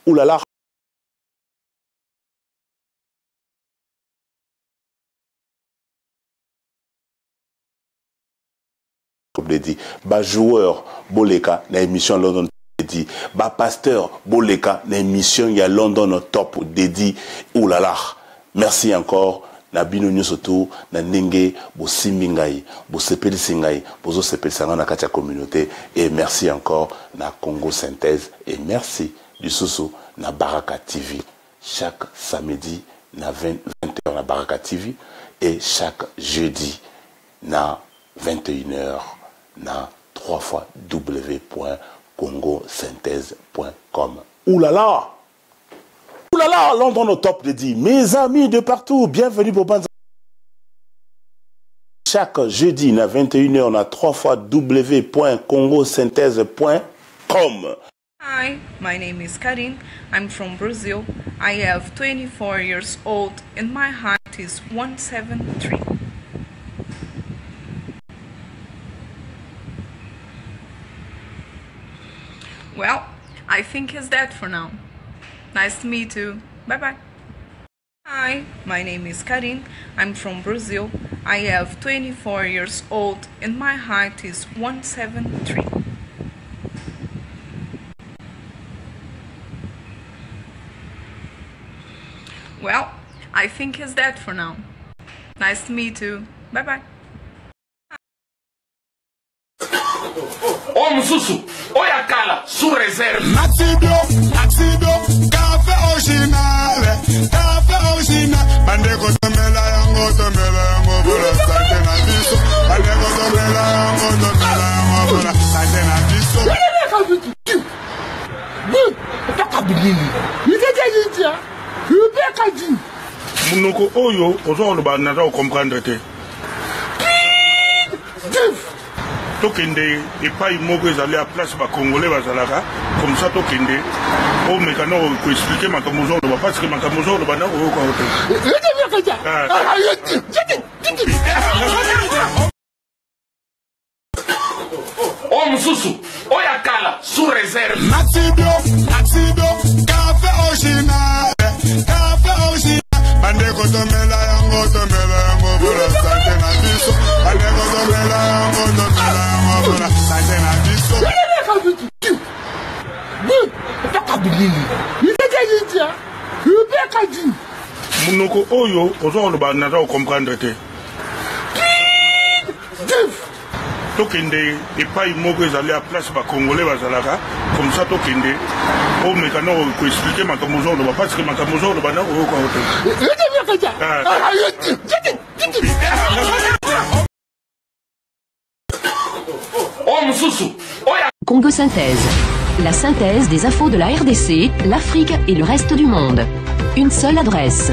Oulala. Dit ba joueur boleka na émission London dit ba pasteur boleka na émission ya London top dédi oulala. Merci encore na bino nyosoto na ndenge bo simingai bo sepeli singai bozo sepeli sanga na katia communauté et merci encore na Congo Synthèse et merci du soso na Baraka TV chaque samedi na 20h na Baraka TV et chaque jeudi na 21h na 3 fois w.congosynthèse.com. Oulala! Oulala! London au top de 10. Mes amis de partout, bienvenue pour Banza. Chaque jeudi, na 21h, na 3 fois w.congosynthèse.com. Hi, my name is Karin. I'm from Brazil. I have 24 years old and my height is 173. Well, I think it's that for now. Nice to meet you. Bye-bye. Hi, my name is Karin. I'm from Brazil. I have 24 years old and my height is 173. Well, I think it's that for now. Nice to meet you. Bye-bye. Mususu, Oyakala, sous réserve. Maxibio, café original, Bande kotomela yango, bola, sante na biso. Bande kotomela yango, bola, sante na biso. Munoko oyo, ozo ba nata comprendre te. Tokende et pas moko ezali à place ba congolais bazalaka comme ça tokende o mekano ko expliquer makamozo lo parce que makamozo lo bana o ko Oh Mususu, Oyakala, sous réserve. Maxibio, café original, Bande kotomela yango, bola, sante na biso. Bande kotomela yango, bola, sante na biso. Munoko oyo ozo ba nata comprendre te. Tokende et pas moko ezali à place ba congolais bazalaka comme ça tokende o mekano ko expliquer makamozo lo parce que makamozo lo bana o ko Oh Mususu, Congo Synthèse, la synthèse des infos de la RDC, l'Afrique et le reste du monde. Une seule adresse,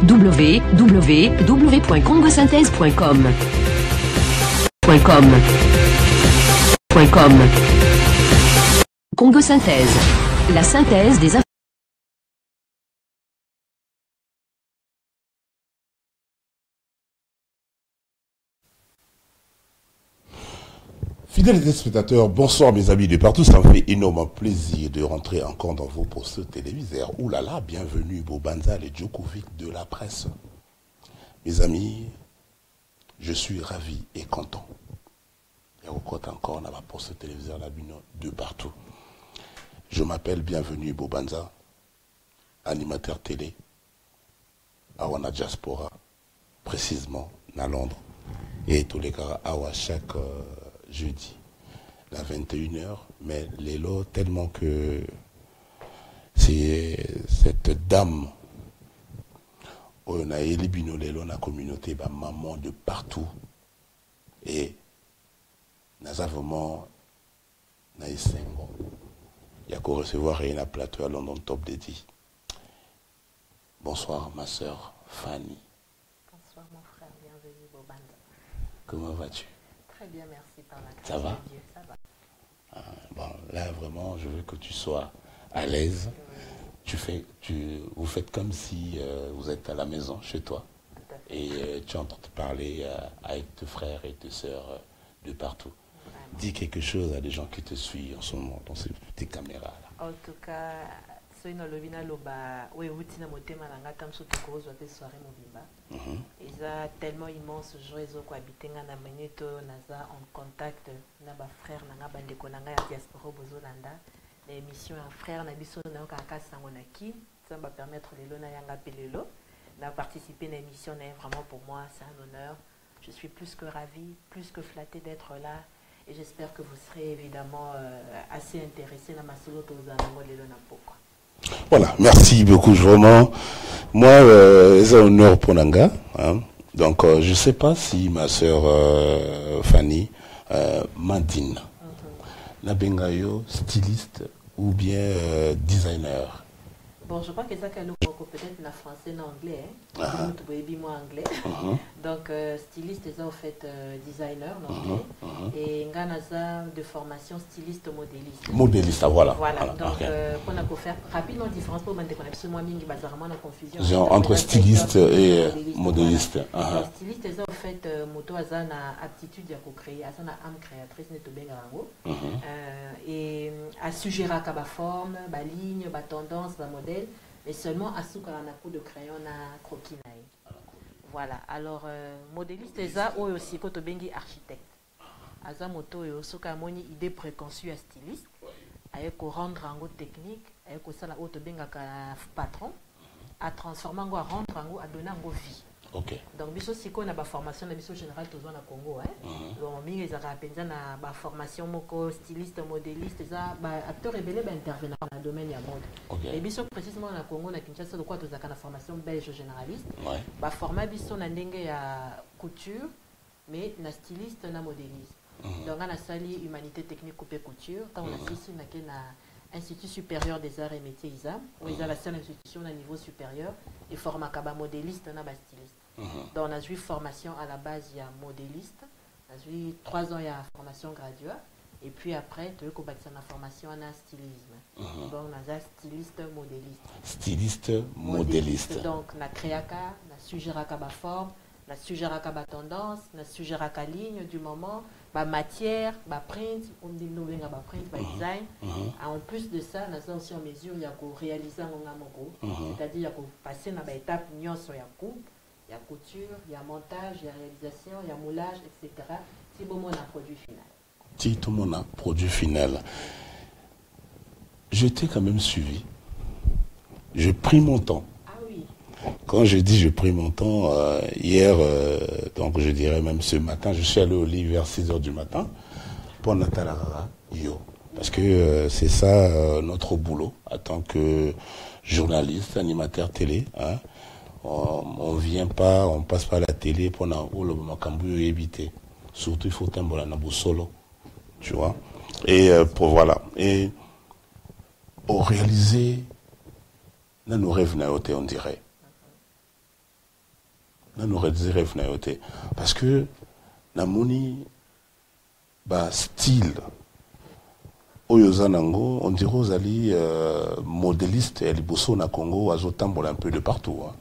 www.congosynthèse.com. Congo Synthèse, la synthèse des infos. Fidèles téléspectateurs, bonsoir mes amis de partout, ça me fait énormément plaisir de rentrer encore dans vos postes téléviseurs. Oulala, bienvenue Bobanza, les Djokovic de la presse. Mes amis, je suis ravi et content. Il y a encore dans ma poste téléviseur de partout. Je m'appelle Bienvenue Bobanza, animateur télé à Wana Diaspora, précisément à Londres. Et tous les cas à chaque jeudi, à 21h, mais les lots tellement que c'est cette dame, on a éliminé les lots dans la communauté, bah, maman de partout, et nous avons vraiment, il y a qu'à recevoir un plateau à London Top de 10. Bonsoir ma soeur Fanny. Bonsoir mon frère, bienvenue Bobanza. Comment vas-tu? Très bien, merci par la grâce Ça va? de Dieu, ça va. Bon, là vraiment, je veux que tu sois à l'aise. Vous faites comme si vous êtes à la maison chez toi et tu es en train de parler avec tes frères et tes sœurs de partout. Vraiment. Dis quelque chose à des gens qui te suivent en ce moment dans ces petites caméras là. En tout cas, soki nalobi naloba oyo euti na motema na ngai ata mosusu tokozwa mpe soirée mobimba eza tellement immense jour ezokohabite nga na minute oyo naza en contact na bafrère na nga bandeko na ngai ya diaspora bozolanda na émission ya frère na biso nayokaka sango na ki ça va permettre lelo nayanga mpe lelo na participer na émission na ye vraiment pour moi c'est un honneur. Je suis plus que ravie, plus que flattée d'être là et j'espère que vous serez évidemment assez intéressés dans ma solo Tozanango Lelo Nampoko. Voilà, merci beaucoup, vraiment. Moi, c'est un honneur pour Nanga. Hein. Donc, je ne sais pas si ma sœur Fanny Mandine, Nabengayo, styliste ou bien designer. Bon, je crois que ça peut-être en français en anglais. Hein. Moi anglais. Donc, styliste, c'est en fait designer en anglais. Et Nganaza de formation styliste modéliste. Modéliste, voilà. Voilà. Donc, on a faire rapidement différence pour que absolument mingi bazarement la confusion. Genre entre styliste et modéliste. Voilà. Styliste, c'est en fait moto azana aptitude à co-créer, azana âme créatrice neto bengarango. Et à suggérer à ba forme, ba ligne, ba tendance, ba modèle. Mais seulement à souka un coup de crayon à croquis. Voilà. Alors, modéliste, c'est ça, ou aussi quand on bengi architecte. Aza moto et souka moni idée préconçue à styliste. Avec rendre en technique, avec ça la haute benga patron, à transformer en rendre en à donner en vie. Okay. Donc, biso si on a ba formation na biso général tozo na Congo hein. Donc mi les arapenza na ba formation moko styliste modéliste ça ba acteur rebelle ba intervenir dans le domaine ya mode. Okay. Et biso précisément na Congo na Kinshasa de quoi tozaka na formation belge généraliste. Ouais. Ba format biso na ndenge ya couture mais na styliste na modéliste. Donc on a sali humanité technique coupé couture quand on a ici na Institut supérieur des arts et métiers ISAM, où ils ont la seule institution à niveau supérieur et forme à modéliste et styliste. Donc on a eu formation à la base, il y a modéliste, on a eu 3 ans il y a formation graduée, et puis après, tu veux qu'on bâtisse la formation en stylisme. Donc on a styliste modéliste. Styliste modéliste. Donc on a créé on a suggéré la forme, on a suggéré la tendance, on a suggéré la ligne du moment. Ba matière, ba print, on dit nous venons ba print, ba design. En plus de ça, nous sommes aussi en mesure il y a qu'on réaliser un moko, c'est-à-dire il y a qu'on passer dans ba étape nyonso ya coupe, il y a couture, il y a montage, il y a réalisation, il y a moulage, etc. Si bon mon a produit final. Si tout le monde a produit final. Je t'ai quand même suivi. J'ai pris mon temps. Quand je dis je pris mon temps, hier, donc je dirais même ce matin, je suis allé au lit vers 6 h du matin pour Natalara Yo. Parce que c'est ça notre boulot en tant que journaliste, animateur télé. Hein. On vient pas, on passe pas à la télé pour le makambu éviter. Surtout il faut tambola na solo, tu vois. Et pour voilà. Et pour réaliser nos rêves naoté, on dirait. Nous rêves naoté parce que namoni ba style oyozanango on dirait aux ali modéliste et liboso na Congo azotambola un peu de partout hein.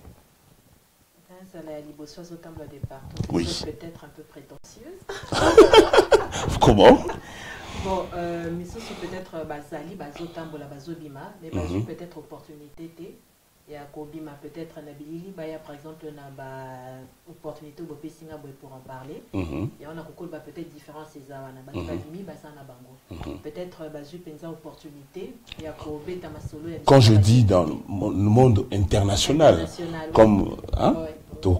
Oui. Peut-être un peu prétentieuse. Comment? Bon, mais ça c'est peut-être bazali bazotambola bazobima mais peut-être opportunité t. Il y a Kobima peut-être un ability, il y a par exemple une opportunité pour en parler. Et on a peut-être différents César, peut-être une opportunité. Il y a quand je dis dans le monde international, comme hein,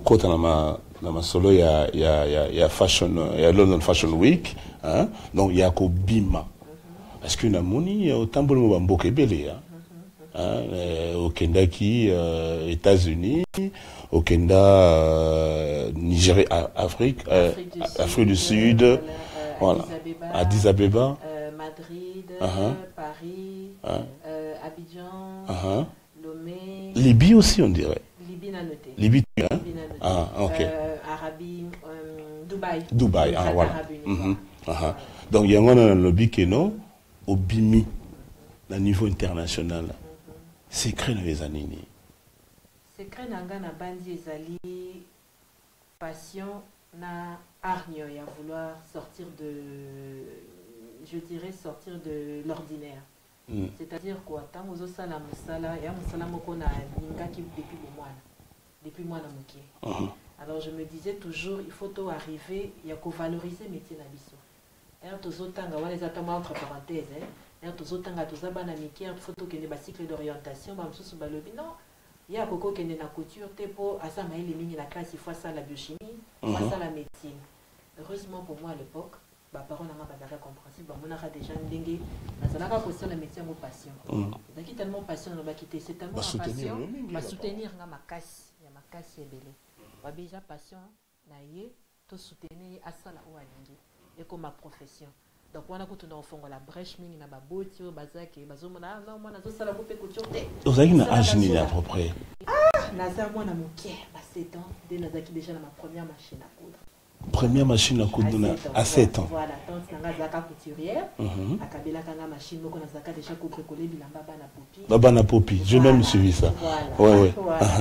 côté dans ma solo il y a fashion, il y a London Fashion Week, hein, donc il y a Kobima. Parce que na moni au tambour mboka belé hein. Au Kenya, États-Unis, au Kenya, Nigeria, Afrique du Sud, voilà, Addis Abeba, Madrid, Paris, Abidjan, Lomé, Libye aussi on dirait. Libye n'a noté. Libye, hein? Ok. Arabie, Dubaï. Dubaï, voilà. Donc il y a un lobby qui est non, au Bimi, à niveau international. Secret dans les années. Secret nanga na bandi ezali passion na arnyo ya vouloir sortir de, je dirais sortir de l'ordinaire. C'est-à-dire quoi, tant aux osala musala, et à musala moko na ninga qui depuis moi na moké. Alors je me disais toujours, il faut tout arriver, il y a qu'à valoriser le métier na biso. Et tous autant gars les attends entre parenthèses, et tous autant gars tous abana miki, il faut que les cycle d'orientation, bah monsieur subalobi non. Il y a beaucoup qui est na couture, tepo, à ça maïli mini la classe, il faut ça la biochimie, il faut ça la médecine. Heureusement pour moi à l'époque. Bah parents n'ont pas d'ailleurs compréhensible bah mon a déjà ndenge na pas question la métier mon passion donc tellement passion on va quitter c'est tellement passion va soutenir nga makasi ya makasi ebele ba déjà passion na ye to soutenir asala o alingi et comme ma profession donc on a ko tuna ofongo la brèche mingi na ba boti o bazaki bazomona non moi nazo sala couper couture te ozaki na âge ni à peu près naza moi na moké ba 7 ans dès nazaki déjà na ma première machine à coudre. Première machine à coudre à 7 ans. Voilà, donc c'est un zaka couturière. À Kabila Kanga machine, donc on a zaka déjà couvre collé bilamba bana popi. Bana popi, j'ai même suivi ça. Voilà. Ouais.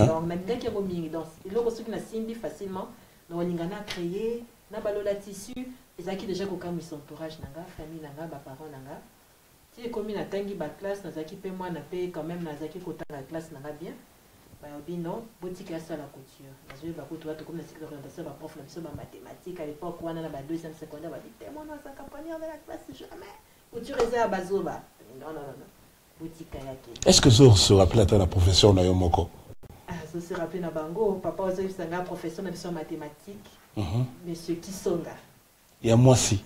Donc on a dit qu'il y a mingi donc il y a aussi qui na simbi facilement. Donc on a créé na balola tissu, et zaki déjà ko kam son entourage nanga, famille nanga, ba parents nanga. Si comme na tangi ba classe na zaki pe moi na pe quand même na zaki ko tanga classe nanga bien. Bah non, boutique à la couture. Je vais beaucoup toi comme la cycle d'orientation ba prof la mathématiques à l'époque on a ba deuxième secondaire ba dit tellement non ça campagne de la classe jamais. Couture à bazoba. Non. Boutique à yake. Est-ce que ça se rappelle à la profession na yomoko? Ah, ça se rappelle na bango, papa aussi c'est un professeur de mathématiques. Monsieur Kisonga. Il y a moi si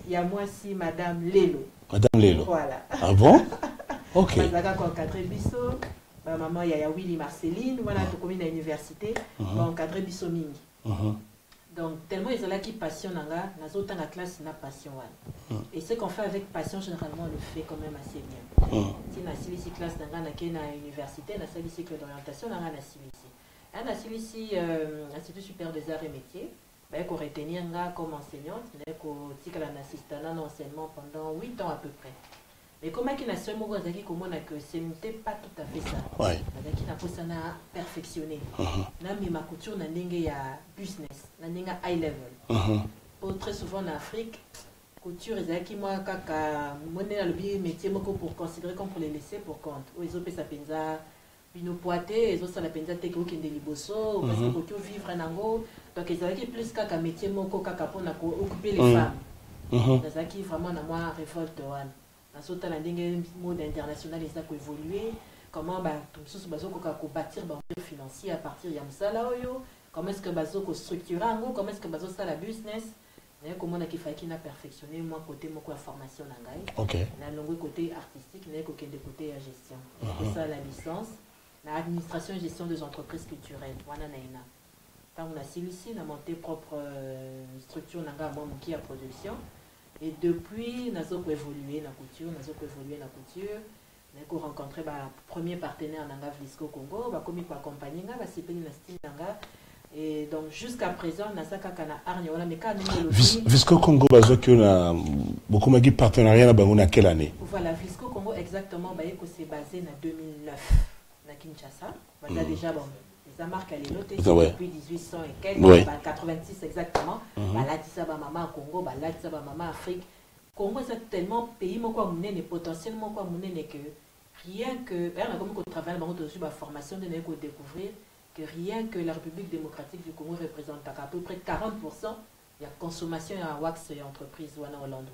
madame Lelo. Madame Lelo. Voilà. Ah bon? OK. Bazaka ko encadrer biso. Ma maman il y a Willy Marceline voilà tout comme à l'université va encadrer biso mingi. Donc tellement ils ont là qui passion nanga na autant la classe na passion et ce qu'on fait avec passion généralement on le fait quand même assez bien. Si na ici classe nanga na kena université na salle cycle d'orientation nanga na ici Institut supérieur des arts et métiers bah qu'on retenir nga comme enseignante mais qu'on tika la assistante en enseignement pendant 8 ans à peu près. Mais comment il a seulement dit que ce n'était pas tout à fait ça. Ouais. Il a pas ça perfectionné. Mais ma couture n'a pas business, n'a pas high level. Pour très souvent en Afrique, couture est qui moi kaka monnaie le métier pour considérer comme pour les laisser pour compte. Ils ont fait ça penza une poité, ils ont ça la penza teke au kende liboso, parce que couture vivre en ango. Donc ils ont plus kaka métier moko kaka pour occuper les femmes. Ils ont vraiment na moi révolte one. Dans le mode international, ils ont évolué. Comment tout ça, bâtir un financier à partir de ça. Comment est-ce que vous structurez comment est-ce que vous avez la business. Comment est-ce qu'il faut qu'il a perfectionné moi côté la formation le côté artistique, côté gestion. C'est ça la licence, l'administration et gestion des entreprises culturelles. Quand on a ici, on a monté propre structure qui a production. Et depuis, nous avons évolué dans la couture, nous avons rencontré le premier partenaire dans Vlisco Congo, nous avons accompagné et donc jusqu'à présent, nous avons Vlisco Congo, nous avons beaucoup de partenariats dans quelle année? Voilà, Vlisco Congo exactement, c'est basé en 2009 à Kinshasa. Déjà, ça marque à l'énoté depuis 1800 et quelques, 86 exactement. Là, tu sais, maman Congo, là, tu sais, maman Afrique. Congo, c'est tellement pays, potentiellement, que rien que, comme on travaille dans la formation, de découvrir que rien que la République démocratique du Congo représente à peu près 40% de la consommation en wax et entreprise en Hollande.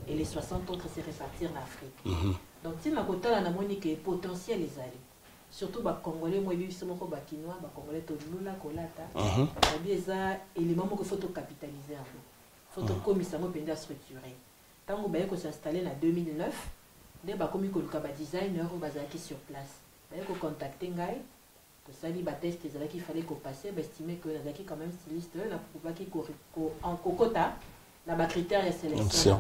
Et les 60 autres, c'est répartir en Afrique. Donc, si on a potentiel les alliés. Surtout les Congolais, moi je suis Kinois, les Congolais tout le monde colata. C'est ça élément qu'il faut capitaliser un peu. Il faut commissaire à structurer. Tant que vous s'installer en 2009, dès que vous avez designer qui sur place, vous contacter Ngai, que ça li test qu'il fallait qu'on passe, estimer que vous avez quand même styliste, en cocota, na ba critères de sélection.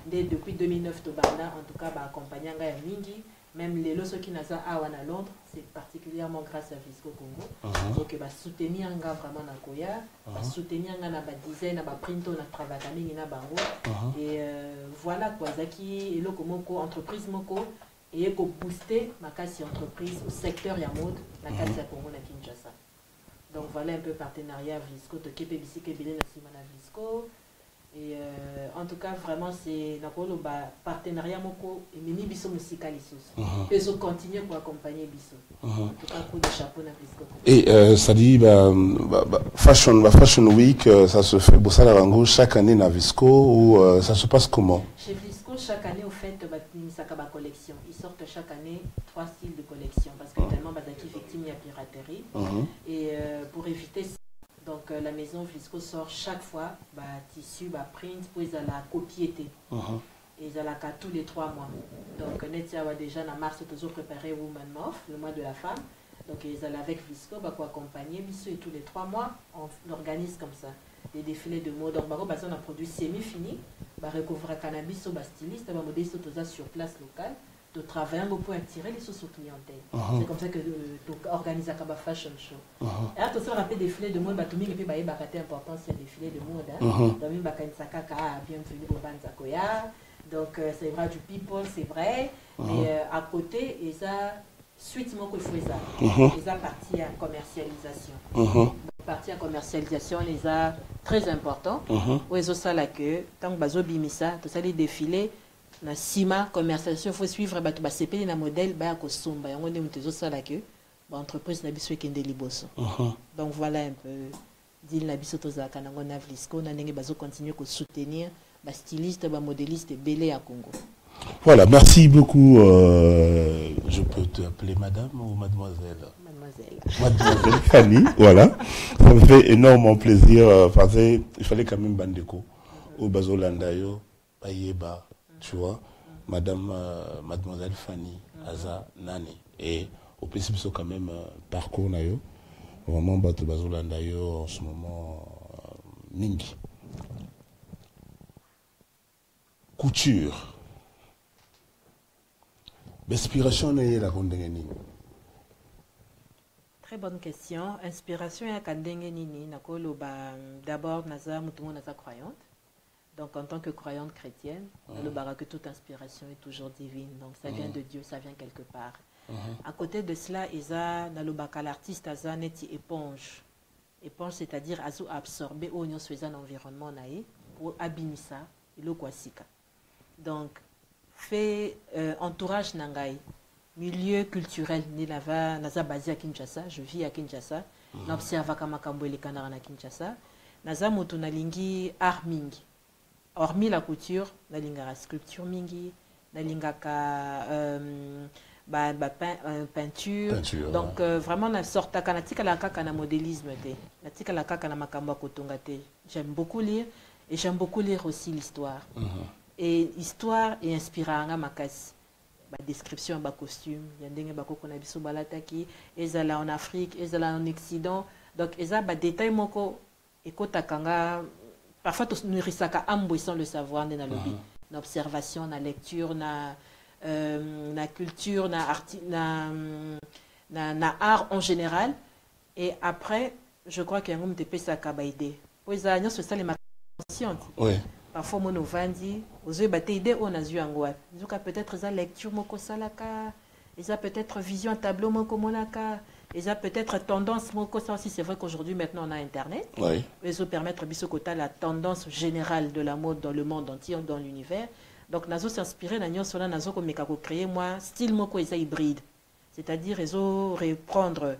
Depuis 2009 en tout cas accompagné Ngai mingi. Même les lots qui n'ont pas à Londres, c'est particulièrement grâce à Vlisco Congo. Donc, soutenir un gars vraiment dans Koya, soutenir un gars design, un print, un travail na bango. Et voilà quoi, Zaki et l'oko entreprise moko et pour booster ma casse entreprise au secteur ya mode, la casse à Congo na Kinshasa. Donc voilà un peu partenariat Vlisco, to kepe bisike belé na simana Vlisco. Et en tout cas, vraiment, c'est un partenariat et Mimi Bisso Musical Isus. Et ils continuent pour accompagner Bisso. En tout cas, coup de chapeau dans Visco. Et ça dit, Fashion Week, ça se fait chaque année dans Visco ou ça se passe comment? Chez Visco, chaque année, au fait, Sakaba collection. Ils sortent chaque année 3 styles de collection parce que tellement Badaki victime, il y a piraterie. Et pour éviter ça, donc la maison Visco sort chaque fois tissu, print pour ils la copier. Et ils la tous les 3 mois. Donc Netia va déjà en mars toujours préparé Woman Month, le mois de la femme. Donc ils allaient avec Visco pour accompagner Bisso et tous les 3 mois on organise comme ça des défilés de mode. Donc on a un produit semi-fini, recouvrir cannabis au styliste, on modèle sur place locale. De travailler pour attirer les sous-clientèles. C'est comme ça que tu organises un fashion show. Et là, tu as un défilé de mode, tu as une importance sur le défilé de mode. Tu as une bienvenue au Banzakoya. Donc, c'est vrai du people, c'est vrai. Et à côté, il y a suite qu'il faut ça. Il y a partie à commercialisation. Partie à commercialisation, il y a très important. Où il y a ça là que, tant que tu as bimisa, tu as les défilés. Na sima commercialisation, il faut suivre ba CP na modèle ba ko somba yango ndé mtezo sala que ba entreprise na biso ekende liboso. Donc voilà un peu deal na biso tozaka nango na Visco na ndenge bazo continuer ko soutenir ba styliste ba modéliste belé à Congo. Voilà, merci beaucoup. Je peux t'appeler madame ou mademoiselle? Mademoiselle Fanny, voilà. Ça me fait énormément plaisir parce qu'il fallait quand même Bandeko ou Bazolandayo, Bayeba. Tu vois, mademoiselle Fanny Aza Nani. Et au principe, c'est quand même parcours nayo. Vraiment, Bazolandayo en ce moment, Mingi. Couture. L'inspiration n'est la Kondengeni. Très bonne question. Inspiration est à Kondengeni. D'abord, Naza Moutoumou Naza croyante. Donc, en tant que croyante chrétienne, le que toute inspiration est toujours divine. Donc, ça vient de Dieu, ça vient quelque part. À côté de cela, l'artiste a une éponge. Éponge, c'est-à-dire absorber un environnement pour abîmer ça, et le kwasika. Donc, fait entourage nangai, milieu culturel, naza basé à Kinshasa, je vis à Kinshasa, n'observe kamakambo le canard à Kinshasa, naza motunalingi art mingi. Hormis la couture, la linga sculpture mingi, la linga peinture. Donc vraiment la sorte à kanatika la kaka na modélisme te, natika la kaka na makamba kotonga te. J'aime beaucoup lire et j'aime beaucoup lire aussi l'histoire. Et histoire et inspirant makasi. Ba description ba costume, yandenge ba kokona biso balataki, ezala en Afrique, ezala en Occident. Donc eza ba détail moko ekotakanga. Parfois, tu nourris ambo sans le savoir, dans l'observation, la lecture, la culture, na art en général. Et après, je crois qu'il y a un homme de pesa kabaïde. Pour les alliances, c'est ça les conscientes. Parfois, mon ovandi, aux yeux battés idées, on a vu en guat. Ils ont peut-être la lecture, moko salaka. Ils ont peut-être vision tableau, moko monaka. Ils ont peut-être tendance, moko ça aussi, c'est vrai qu'aujourd'hui, maintenant, on a Internet. Ils ont permettre bisokota la tendance générale de la mode dans le monde entier, dans l'univers. Donc, nazo s'inspirer, nazo comme créer, moi, style moko, ils hybride. C'est-à-dire, ils ont reprendre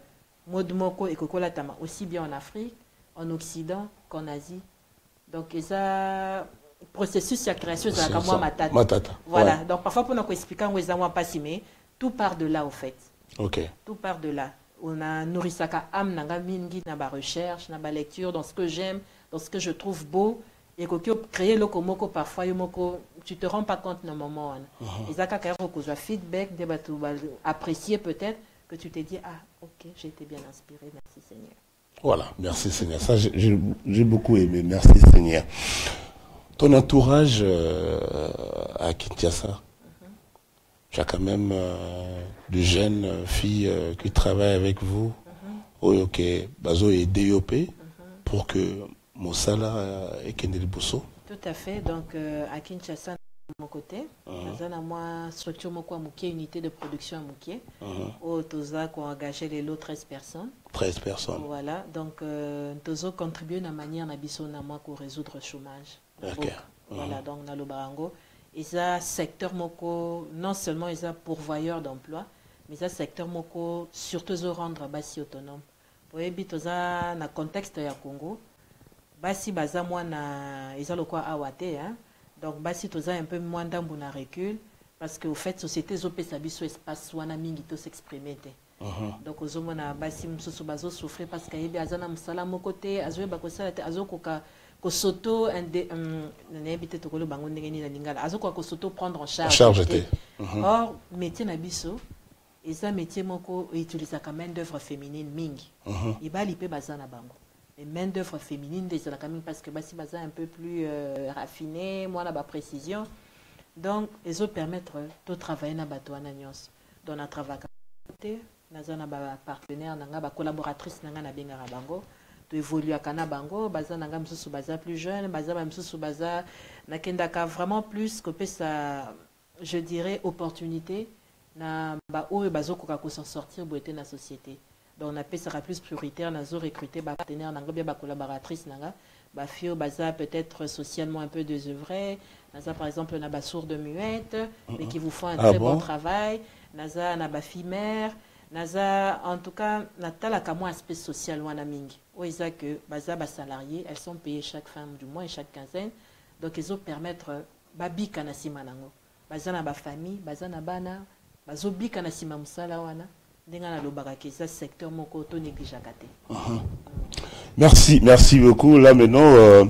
mode moko et kokola tama, aussi bien en Afrique, en Occident qu'en Asie. Donc, ils ont processus de création, c'est comme moi, matata. Voilà. Donc, parfois, pour nous expliquer, on ne pas si, mais tout part de là, au fait. Tout part de là. On a nourri ça âme nanga mingi na ba recherche, na ba lecture, dans ce que j'aime, dans ce que je trouve beau. Et que créer le komoko parfois tu te rends pas compte dans le moment. Et ça quand tu as feedback, de apprécier peut-être que tu t'es dit ah ok j'ai été bien inspiré, merci Seigneur. Voilà, merci Seigneur. Ça j'ai beaucoup aimé, merci Seigneur. Ton entourage à Kinshasa. Tu as quand même de jeunes filles qui travaillent avec vous. Ok, Bazo et DOP pour que Moussala et Kendeli Bousso. Tout à fait. Donc à Kinshasa, de mon côté, nous avons moi structure moko Mouké, unité de production à Mouké. Au Toza qui ont engagé les lots 13 personnes. 13 personnes. Voilà. Donc Tozo contribue de manière à Bissona moi pour résoudre le chômage. Ok. Voilà, donc dans le barango. Et ça, secteur moko, non seulement ils ont pourvoyeur d'emploi, mais ça, secteur moko, surtout ils rendre basi autonome. Pour éviter ça, dans le contexte du Congo, basi baza moi na, ils ont le quoi awate, hein. Donc basi toza un peu moins d'un bon recul, parce qu'au fait, société zopé sa biso espace wana mingi to s'exprimer. Donc aux hommes na basi msusu bazo souffrir parce qu'il y a azana musala moko te, azo ba ko sala te, azo koka ko soto n'habite to kolo bango ndenge ni na lingala, azo ko soto prendre en charge. Or métier na biso, et ça métier moko utilise comme main d'œuvre féminine mingi. Il va liper bazana bango. Les main d'œuvre féminine des la camine parce que basi baza un peu plus raffiné, moi la précision. Donc ils ont permettre de travailler na bato na nyos. Donc na travail nazana ba partenaire nanga ba collaboratrice nanga na bengara bango to évoluer kana bango baza nanga msusu baza plus jeune baza ba msusu baza nakendaka vraiment plus que ça, je dirais opportunité na ba o bazo koka ko s'en sortir bo était na société. Donc on appelle ça plus prioritaire nazo recruter ba partenaire nanga bien ba collaboratrice nanga ba fio baza peut-être socialement un peu désœuvré naza par exemple na ba sourde muette mais qui vous font un très bon travail naza na ba fille mère naza en tout cas natala comme aspect social wana mingi o isa que baza ba salariés elles sont payées chaque fin du mois et chaque quinzaine donc ils ont permettre babika na sima nango baza na ba famille baza na bana bazo bika na sima musala wana ndenga na lobaka ke ça secteur moko to négligeaka te. Merci beaucoup. Là maintenant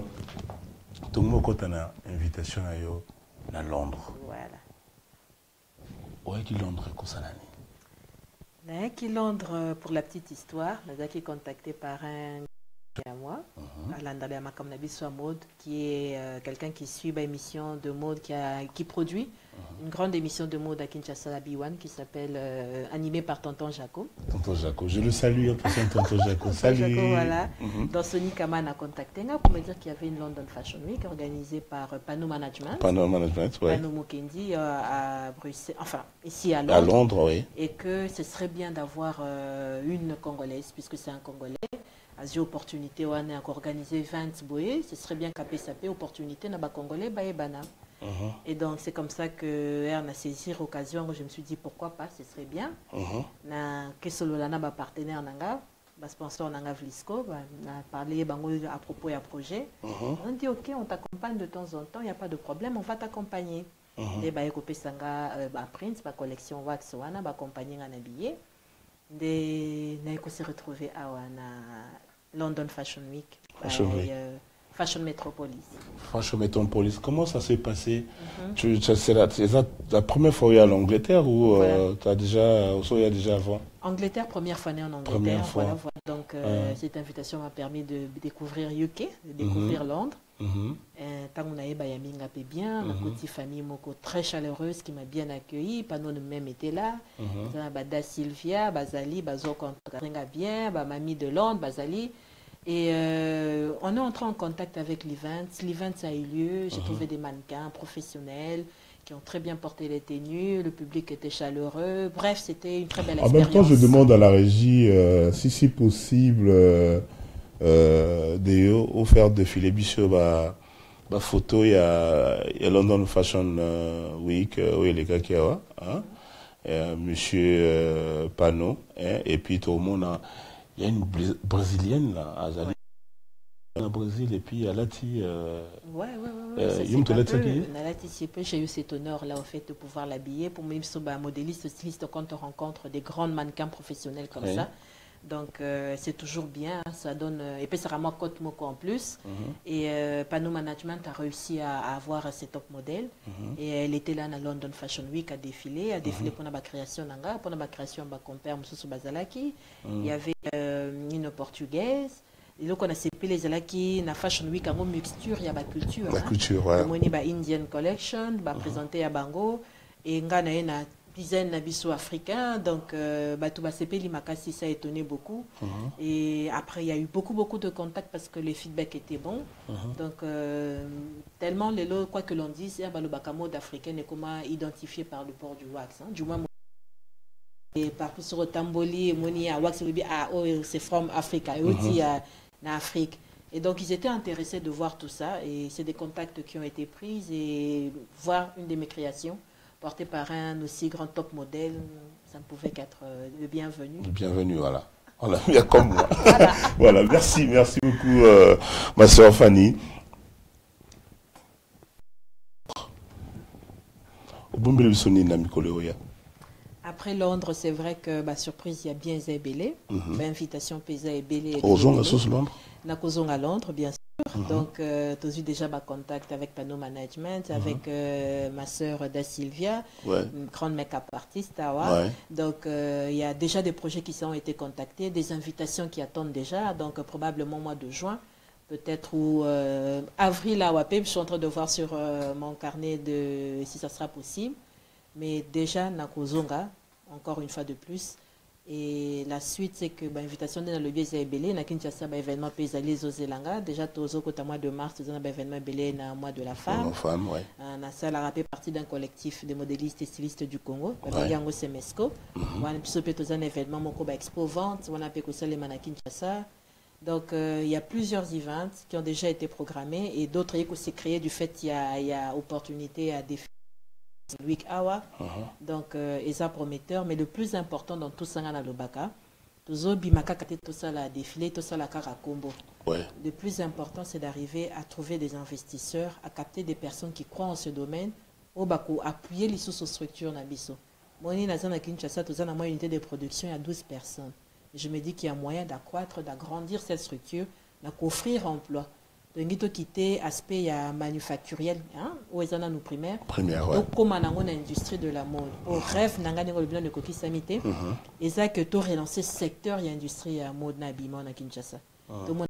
tout le monde a une invitation à yo na Londres. Voilà. Ouais qui Londres ko salani. Qui Londres, pour la petite histoire, nous avons contacté par un à moi, Alain Daléama Kamnabiso Mode, qui est quelqu'un qui suit l'émission de mode, qui produit une grande émission de mode à Kinshasa, la B1, qui s'appelle animée par Tonton Jaco. Tonton Jaco, je le salue en passant Tonton Jaco. Salut. Jaco, voilà. Donc Sony Kaman a contacté pour me dire qu'il y avait une London Fashion Week organisée par Pano Management. Pano Management, oui. Pano Mukendi à Bruxelles, enfin ici à Londres. À Londres, oui. Et que ce serait bien d'avoir une Congolaise, puisque c'est un Congolais. As opportunité on a organisé 20 boyés, ce serait bien qu'à PSAP opportunité na ba Congolais ba ebana. Et donc c'est comme ça que on a saisi l'occasion, je me suis dit pourquoi pas, ce serait bien. Na kesolo na ba partenaire nanga, ba sponsor nanga Vlisco, on a parlé bango à propos du projet. On dit OK, on t'accompagne de temps en temps, il y a pas de problème, on va t'accompagner. Et ba ekopé sanga ba Prince, ba collection wax wana ba accompagner na billet. Na eko se retrouver à London Fashion Week, Fashion Metropolis. Fashion Metropolis, comment ça s'est passé? C'est la première fois où il y a l'Angleterre ou tu as déjà, il y a déjà avant? Angleterre, première fois né en Angleterre. Première fois. Voilà. Donc cette invitation m'a permis de découvrir UK, de découvrir Londres. Tant qu'on a eu Bayaminga bien, ma petite famille moko très chaleureuse qui m'a bien accueilli, pas nous même été là. Bada Sylvia, Bazali, Bazo Kontringa bien, Mamie de Londres, Bazali. Et on est entré en contact avec l'event. L'event a eu lieu, j'ai trouvé des mannequins professionnels qui ont très bien porté les tenues, le public était chaleureux. Bref, c'était une très belle expérience. En même temps, je demande à la régie si possible de faire défiler biso ba photo il y a London Fashion Week où il y a les gars qui monsieur Pano et puis tout le monde il y a une brésilienne là Azali au Brésil et puis à Lati j'ai eu cet honneur là au fait de pouvoir l'habiller pour même modéliste styliste quand on rencontre des grands mannequins professionnels comme ça. Donc c'est toujours bien, ça donne et puis ça rend côte moko en plus et Pano Management a réussi à avoir ces top modèles et elle était là dans London Fashion Week à défiler pour la création nanga pour la création ba compère Msusu Bazalaki il y avait une portugaise et donc on a séparé les alaki na Fashion Week en mixture il y a ba culture la culture ouais moni ba Indian collection ba présenter à Bango et ngana na dizaines d'habits africains, donc Batouba Sepeli Makassi, ça a étonné beaucoup. Et après, il y a eu beaucoup de contacts parce que les feedbacks étaient bons. Donc, tellement les lots, quoi que l'on dise, le Bakamode africain est comment identifié par le port du wax. Du moins, et par sur Tamboli, Moni, à wax, c'est from Africa, et aussi en Afrique. Et donc, ils étaient intéressés de voir tout ça. Et c'est des contacts qui ont été pris. Et voir une de mes créations portée par un aussi grand top modèle, ça ne pouvait qu'être le bienvenu. Le bienvenu, voilà. Voilà, bien comme moi. Voilà, merci beaucoup, ma soeur Fanny. Après Londres, c'est vrai que, surprise, il y a bien Zébélé. Invitation Pesa et Bélé. Londres. Nakozong à Londres, bien sûr. Donc, tu as eu déjà contact avec Pano Management, avec ma soeur Da Sylvia, une grande make-up artiste. Donc, il y a déjà des projets qui ont été contactés, des invitations qui attendent déjà. Donc, probablement au mois de juin, peut-être ou avril à Wapé. Je suis en train de voir sur mon carnet si ça sera possible. Mais déjà, Nakozonga, encore une fois de plus. Et la suite, c'est que l'invitation dans le biais de Belé, na Kinshasa, événement Pézali Zozelanga. Déjà, Tozo, au mois de mars, nous avons événement Belé dans le mois de la femme. On a ça, la rappelé partie d'un collectif de modélistes et stylistes du Congo. Bagango Semesco. On a un événement, Moko Expo Vente. On a appelé ça les Kinshasa. Donc, il y a plusieurs events qui ont déjà été programmés et d'autres qui s'est créé du fait qu'il y a opportunité à défier. Week Hour, donc ils prometteur, mais le plus important dans tout ça, dans le Baka, tout ça la défilé, tout ça la combo. Le plus important, c'est d'arriver à trouver des investisseurs, à capter des personnes qui croient en ce domaine, au Bako, appuyer les sous-structures Nabiso. Moi, dans Kinshasa, tout ça, dans une unité de production, il y a 12 personnes. Je me dis qu'il y a moyen d'accroître, d'agrandir cette structure, d'offrir emploi. Donc, il faut quitter l'aspect manufacturiel, où ils en ont nos primaires. Donc, comme on a une industrie de la mode, au rêve, on a le bilan de coquille samité. Et ça, que tu relancer ce secteur, il y a industrie de mode, n'habillement à Kinshasa. Donc,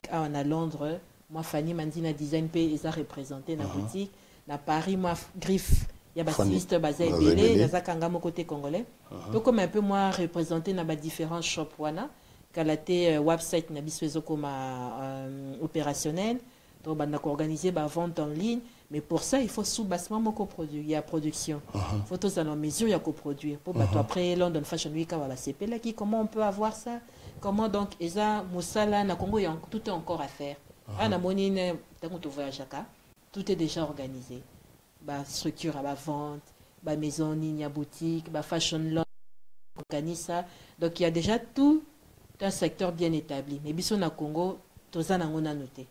on a Londres, moi, Fanny Mandina Design P, ils ont représenté dans la boutique. À Paris, moi, Griff, il y a des stylistes basés à Belé, il y a Kangamo côté congolais. Donc, comme un peu, moi, représenté dans différents shops, qualité website na biso comme opérationnel, donc on a organisé la vente en ligne, mais pour ça il faut sous-bassement mon coproduire, il y a production, il faut tous en mesure il y a coproduire pour après London Fashion Week à la CP là qui comment on peut avoir ça, comment donc eza musala na Congo tout est encore à faire. Na monine tant que voyage tout est déjà organisé, ba structure à la vente, ba maison ligne à boutique, ba fashion London organise ça, donc il y a déjà tout un secteur bien établi. Mais biso na Congo, tous en a noté.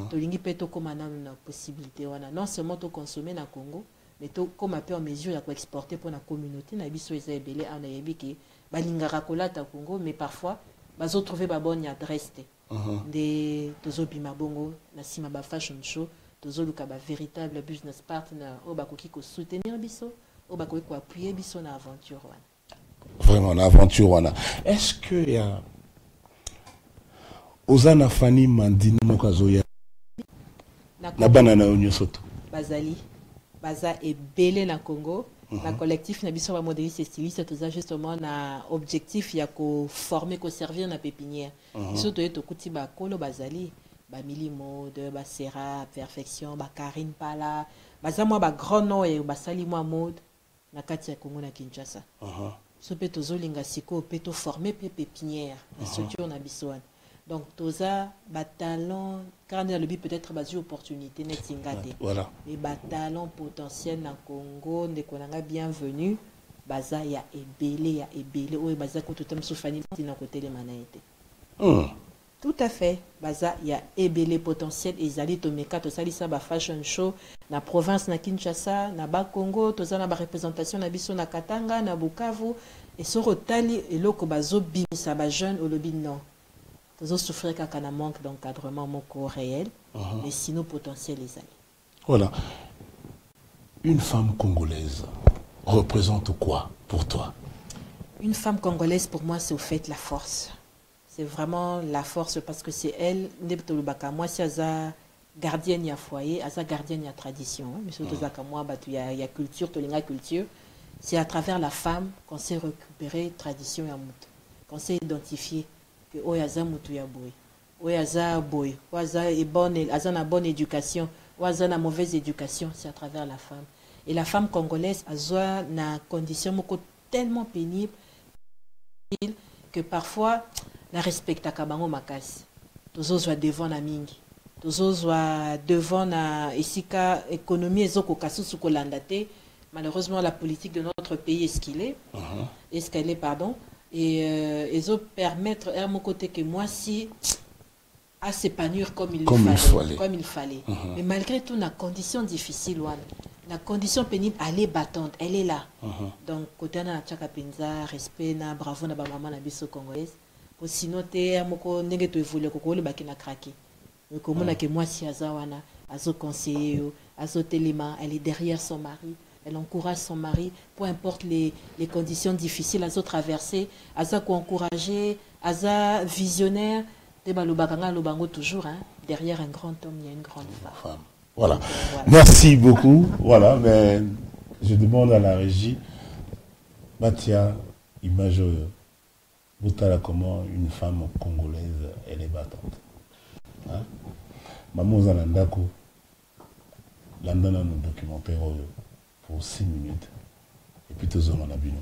Tolingi peto comme on a une possibilité. Non seulement to consommer na Congo, mais to comme un peu en mesure à exporter pour la communauté. Na biso eza ebele on a yebi que balinga rakola ta Congo, mais parfois bazo trouver ba bonne adresse de tozo bima bongo na sima ba fashion show, tozo luka ba véritable business partner au bakoki ko soutenir biso, au bakoki ko appuyer biso na aventure wana. Vraiment na aventure wana. Est-ce que y a Ozana Fanny Mandina Mokazoya na banana onyosoto Bazali Baza et Belé na Congo na collectif na biso ba modéliste et styliste tout ça justement na objectif ya ko former ko servir na pépinière surtout to kuti ba kolo Bazali ba Mili Mode ba Sera Perfection ba Karine Pala baza moi ba grand nom et ba sali moi mode na kati ya Congo na Kinshasa so pe to zolinga siko pe to former pépinière la structure na biso. Donc, tout ça, talent, quand on a le but peut-être basé opportunité, voilà. Mais talent potentiel dans le Congo, on a bienvenue, baza ya ebele, ou baza ko tout le temps Fanny dans côté les manaités. Tout à fait, baza ya ebele potentiel et zali to meka to sali ça ba fashion show na province na Kinshasa, na ba Congo, to ça na ba représentation na biso na Katanga, na Bukavu et so rotali eloko bazo bimisa ba jeune au lobby non. Nous souffrir qu'à un manque d'encadrement réel, mais sinon potentiel les amis. Voilà. Une femme congolaise représente quoi pour toi? Une femme congolaise pour moi c'est au fait la force. C'est vraiment la force parce que c'est elle, moi c'est Aza gardienne à foyer, Aza gardienne à tradition. Mais surtout moi il y a culture, culture. C'est à travers la femme qu'on sait récupérer tradition et amour, qu'on sait identifier. Que oyaza mutu ya boy oyaza boy oyaza na bonne éducation oyaza na mauvaise éducation, c'est à travers la femme. Et la femme congolaise a na condition moko tellement pénible que parfois la respecta kabango makasi tozozwa devant na mingi tozozwa devant na esika économie ezokoka susu kolanda te. Malheureusement, la politique de notre pays est ce qu'il est, est ce qu'elle est, pardon, et ils ont permettre à mon côté que moi si à s'épanouir comme il fallait. Mais malgré tout, la condition difficile, la condition pénible, elle est battante, elle est là. Donc, côté na tchaka penza, respect na bravo na ba maman na biso congolaise. Pour sinon te amoko ndenge to évoluer ko le baki na craquer. Mais comme on que moi si azawana, azo conseiller, azo telema, elle est derrière son mari. Elle encourage son mari, peu importe les conditions difficiles à traverser, à encourager, à visionnaire, toujours, hein, derrière un grand homme, il y a une grande femme. Voilà. Merci beaucoup. Voilà, mais je demande à la régie, Mathia, image, comment une femme congolaise, elle est battante. Hein? Maman Zalandako, l'andana nos documentaire pour 6 minutes. Et puis tous hommes en abino.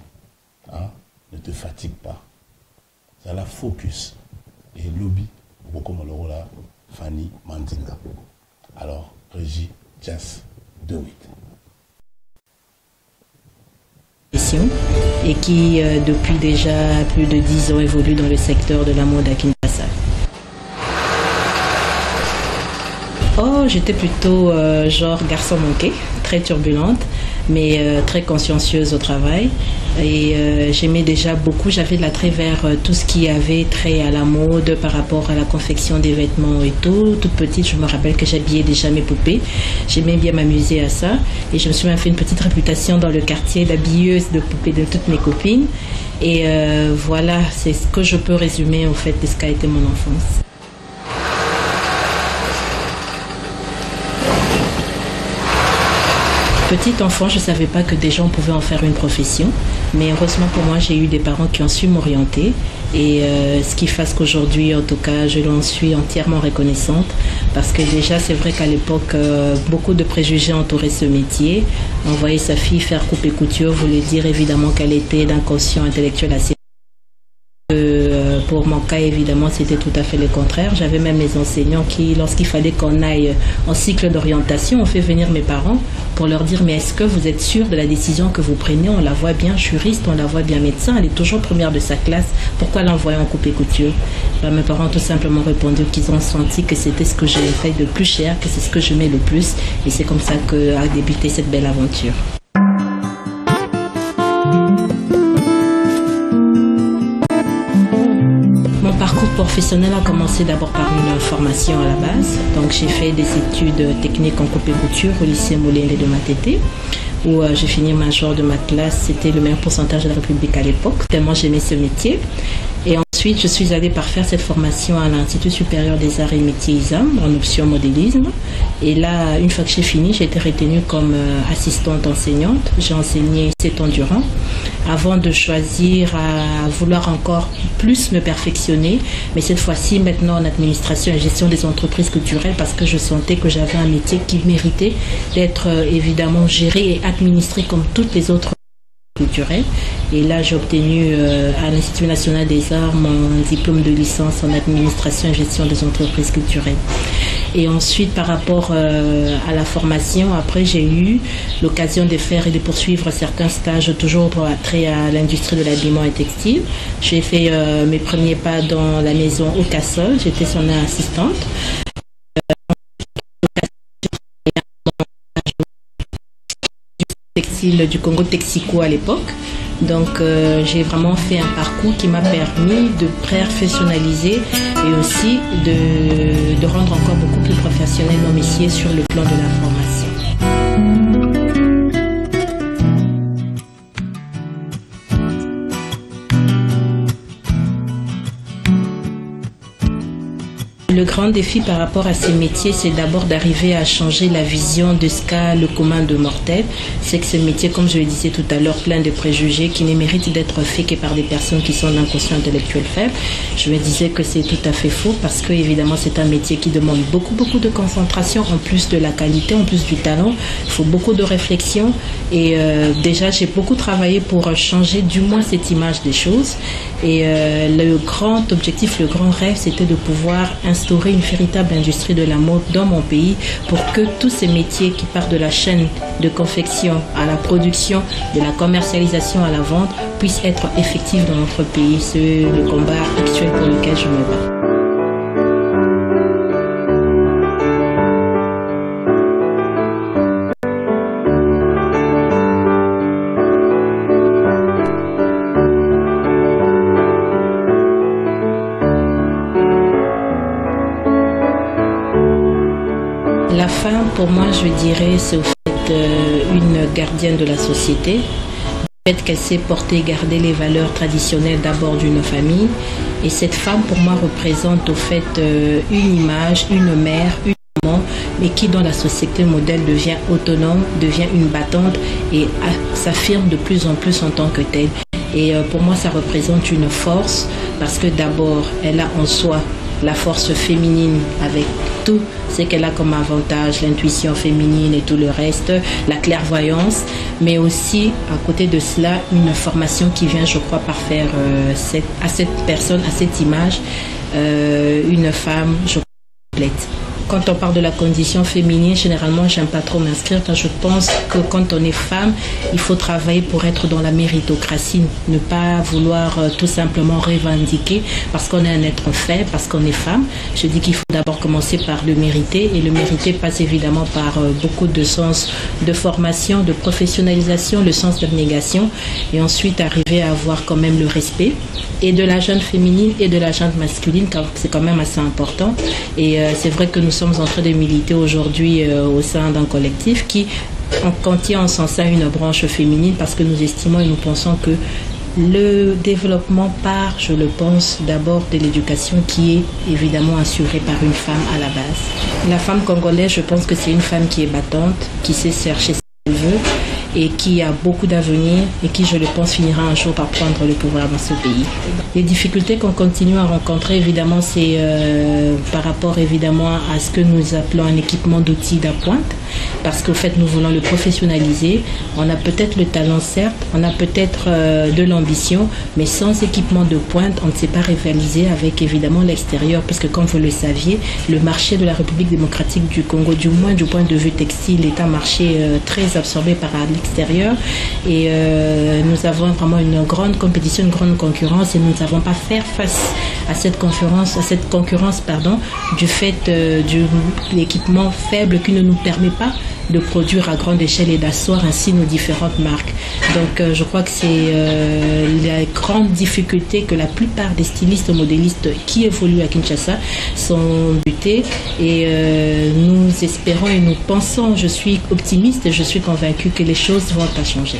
Hein? Ne te fatigue pas. C'est la focus. Et lobby, beaucoup de là, Fanny Mandinga. Alors, Régie, just do it. Et qui, depuis déjà plus de 10 ans, évolue dans le secteur de la mode à Kinshasa. Oh, j'étais plutôt genre garçon manqué, très turbulente, mais très consciencieuse au travail. Et j'aimais déjà beaucoup, j'avais de l'attrait vers tout ce qui avait trait à la mode par rapport à la confection des vêtements et tout. Toute petite, je me rappelle que j'habillais déjà mes poupées. J'aimais bien m'amuser à ça. Et je me suis même fait une petite réputation dans le quartier d'habilleuse de poupées de toutes mes copines. Et voilà, c'est ce que je peux résumer en fait de ce qu'a été mon enfance. Petit enfant, je ne savais pas que des gens pouvaient en faire une profession, mais heureusement pour moi, j'ai eu des parents qui ont su m'orienter et ce qui fasse qu'aujourd'hui, en tout cas, je l'en suis entièrement reconnaissante parce que déjà, c'est vrai qu'à l'époque, beaucoup de préjugés entouraient ce métier. Envoyer sa fille faire coupe et couture voulait dire évidemment qu'elle était d'un quotient intellectuel assez. Pour mon cas, évidemment, c'était tout à fait le contraire. J'avais même mes enseignants qui, lorsqu'il fallait qu'on aille en cycle d'orientation, on fait venir mes parents pour leur dire « Mais est-ce que vous êtes sûr de la décision que vous prenez? On la voit bien juriste, on la voit bien médecin, elle est toujours première de sa classe. Pourquoi l'envoyer en coupe et couture ?» Mes parents ont tout simplement répondu qu'ils ont senti que c'était ce que j'ai fait de plus cher, que c'est ce que j'aimais le plus. Et c'est comme ça qu'a débuté cette belle aventure. Mon parcours professionnel a commencé d'abord par une formation à la base. Donc j'ai fait des études techniques en coupe et couture au lycée Molende de Matete, où j'ai fini major de ma classe. C'était le meilleur pourcentage de la République à l'époque, tellement j'aimais ce métier. Et ensuite, je suis allée parfaire cette formation à l'Institut supérieur des arts et métiers ISAM en option modélisme. Et là, une fois que j'ai fini, j'ai été retenue comme assistante enseignante. J'ai enseigné 7 ans durant, avant de choisir à vouloir encore plus me perfectionner, mais cette fois-ci maintenant en administration et gestion des entreprises culturelles, parce que je sentais que j'avais un métier qui méritait d'être évidemment géré et administré comme toutes les autres culturelles. Et là, j'ai obtenu à l'Institut national des arts mon diplôme de licence en administration et gestion des entreprises culturelles. Et ensuite, par rapport à la formation, après, j'ai eu l'occasion de faire et de poursuivre certains stages toujours trait à l'industrie de l'habillement et textile. J'ai fait mes premiers pas dans la maison Ocasol, j'étais son assistante. Textile du Congo Texico à l'époque. Donc j'ai vraiment fait un parcours qui m'a permis de professionnaliser et aussi de rendre encore beaucoup plus professionnel mon métier sur le plan de la formation. Le grand défi par rapport à ces métiers, c'est d'abord d'arriver à changer la vision de ce qu'a le commun de mortels. C'est que ce métier, comme je le disais tout à l'heure, plein de préjugés qui ne méritent d'être faits que par des personnes qui sont d'un quotient intellectuel faible. Je me disais que c'est tout à fait faux parce que évidemment c'est un métier qui demande beaucoup de concentration en plus de la qualité, en plus du talent. Il faut beaucoup de réflexion et déjà j'ai beaucoup travaillé pour changer du moins cette image des choses. Et le grand objectif, le grand rêve, c'était de pouvoir installer instaurer une véritable industrie de la mode dans mon pays pour que tous ces métiers qui partent de la chaîne de confection à la production, de la commercialisation à la vente, puissent être effectifs dans notre pays. C'est le combat actuel pour lequel je me bats. La femme, pour moi, je dirais, c'est au fait une gardienne de la société. Le fait qu'elle sait porter et garder les valeurs traditionnelles d'abord d'une famille. Et cette femme, pour moi, représente au fait une image, une mère, une maman, mais qui dans la société modèle devient autonome, devient une battante et s'affirme de plus en plus en tant que telle. Et pour moi, ça représente une force parce que d'abord, elle a en soi la force féminine avec tout ce qu'elle a comme avantage, l'intuition féminine et tout le reste, la clairvoyance, mais aussi à côté de cela une formation qui vient, je crois, par faire à cette personne, à cette image, une femme, je crois, complète. Quand on parle de la condition féminine, généralement, j'aime pas trop m'inscrire car je pense que quand on est femme, il faut travailler pour être dans la méritocratie, ne pas vouloir tout simplement revendiquer parce qu'on est un être faible, parce qu'on est femme. Je dis qu'il faut d'abord commencer par le mériter et le mériter passe évidemment par beaucoup de sens de formation, de professionnalisation, le sens d'abnégation et ensuite arriver à avoir quand même le respect et de la jeune féminine et de la jeune masculine car c'est quand même assez important et c'est vrai que nous sommes en train de militer aujourd'hui au sein d'un collectif qui contient en son sein une branche féminine parce que nous estimons et nous pensons que le développement part, je le pense, d'abord de l'éducation qui est évidemment assurée par une femme à la base. La femme congolaise, je pense que c'est une femme qui est battante, qui sait chercher ce qu'elle veut et qui a beaucoup d'avenir et qui, je le pense, finira un jour par prendre le pouvoir dans ce pays. Les difficultés qu'on continue à rencontrer, évidemment, c'est par rapport évidemment à ce que nous appelons un équipement d'outils d'appointe, parce qu'au fait, nous voulons le professionnaliser. On a peut-être le talent, certes, on a peut-être de l'ambition, mais sans équipement de pointe, on ne sait pas rivaliser avec évidemment l'extérieur, puisque comme vous le saviez, le marché de la République démocratique du Congo, du moins du point de vue textile, est un marché très absorbé par l'extérieur et nous avons vraiment une grande compétition, une grande concurrence et nous ne savons pas faire face à cette concurrence du fait de l'équipement faible qui ne nous permet pas de produire à grande échelle et d'asseoir ainsi nos différentes marques. Donc je crois que c'est la grande difficulté que la plupart des stylistes modélistes qui évoluent à Kinshasa sont butés et nous espérons et nous pensons, je suis optimiste et je suis convaincue que les choses vont pas changer.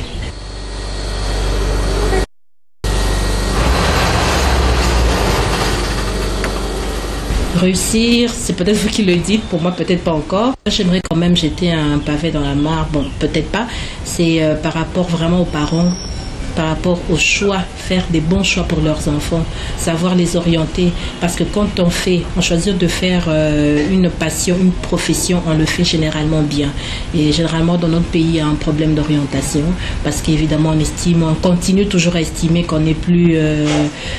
Réussir, c'est peut-être vous qui le dites, pour moi peut-être pas encore. J'aimerais quand même jeter un pavé dans la mare, bon peut-être pas, c'est par rapport vraiment aux parents, par rapport au choix, faire des bons choix pour leurs enfants, savoir les orienter, parce que quand on choisit de faire une passion, une profession, on le fait généralement bien. Et généralement dans notre pays, il y a un problème d'orientation, parce qu'évidemment on continue toujours à estimer qu'on est plus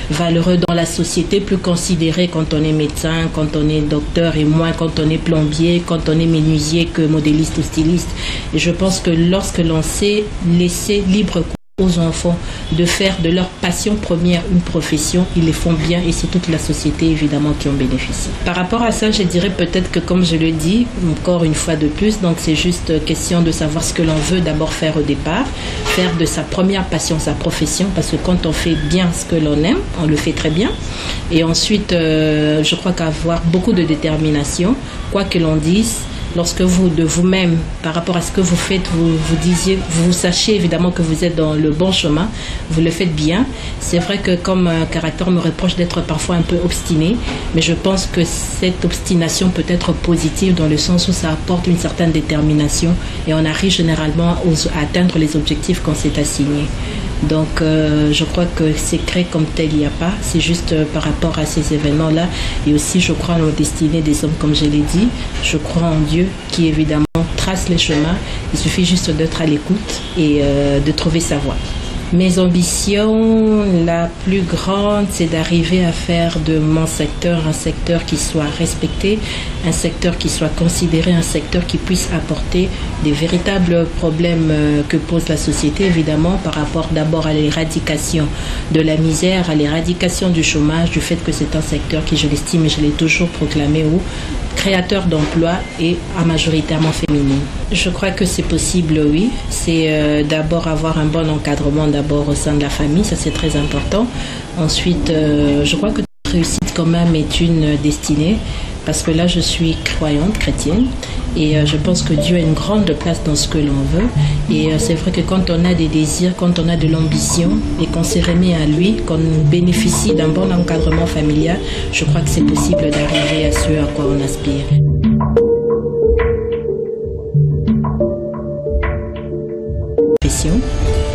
valeureux dans la société, plus considéré quand on est médecin, quand on est docteur et moins quand on est plombier, quand on est menuisier que modéliste ou styliste. Et je pense que lorsque l'on sait laisser libre aux enfants de faire de leur passion première une profession, ils les font bien et c'est toute la société évidemment qui en bénéficie. Par rapport à ça, je dirais peut-être que comme je le dis, encore une fois de plus, donc c'est juste question de savoir ce que l'on veut d'abord faire au départ, faire de sa première passion sa profession, parce que quand on fait bien ce que l'on aime, on le fait très bien. Et ensuite, je crois qu'avoir beaucoup de détermination, quoi que l'on dise, lorsque vous, de vous-même, par rapport à ce que vous faites, vous sachiez évidemment que vous êtes dans le bon chemin, vous le faites bien. C'est vrai que comme caractère, on me reproche d'être parfois un peu obstiné, mais je pense que cette obstination peut être positive dans le sens où ça apporte une certaine détermination et on arrive généralement à atteindre les objectifs qu'on s'est assignés. Donc je crois que secret comme tel il n'y a pas, c'est juste par rapport à ces événements-là et aussi je crois en la destinée des hommes comme je l'ai dit, je crois en Dieu qui évidemment trace les chemins, il suffit juste d'être à l'écoute et de trouver sa voie. Mes ambitions, la plus grande, c'est d'arriver à faire de mon secteur un secteur qui soit respecté, un secteur qui soit considéré, un secteur qui puisse apporter des véritables problèmes que pose la société, évidemment, par rapport d'abord à l'éradication de la misère, à l'éradication du chômage, du fait que c'est un secteur qui, je l'estime et je l'ai toujours proclamé, ou créateur d'emplois et à majoritairement féminin. Je crois que c'est possible, oui. C'est d'abord avoir un bon encadrement d'abord au sein de la famille, ça c'est très important. Ensuite, je crois que la réussite quand même est une destinée, parce que là je suis croyante, chrétienne, et je pense que Dieu a une grande place dans ce que l'on veut. Et c'est vrai que quand on a des désirs, quand on a de l'ambition et qu'on s'est remis à lui, qu'on bénéficie d'un bon encadrement familial, je crois que c'est possible d'arriver à ce à quoi on aspire.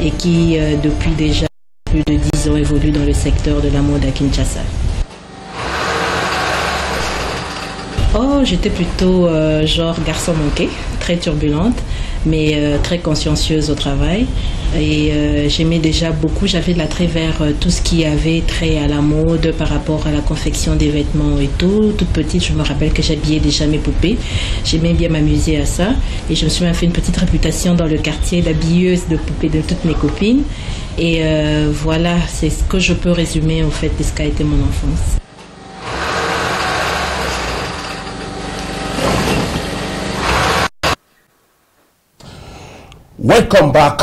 Et qui depuis déjà plus de 10 ans évolue dans le secteur de la mode à Kinshasa. Oh, j'étais plutôt genre garçon manqué, très turbulente, mais très consciencieuse au travail. Et j'aimais déjà beaucoup, j'avais de l'attrait vers tout ce qui avait trait à la mode par rapport à la confection des vêtements et tout. Toute petite, je me rappelle que j'habillais déjà mes poupées. J'aimais bien m'amuser à ça. Et je me suis même fait une petite réputation dans le quartier d'habilleuse de poupées de toutes mes copines. Et voilà, c'est ce que je peux résumer en fait de ce qu'a été mon enfance. Welcome back.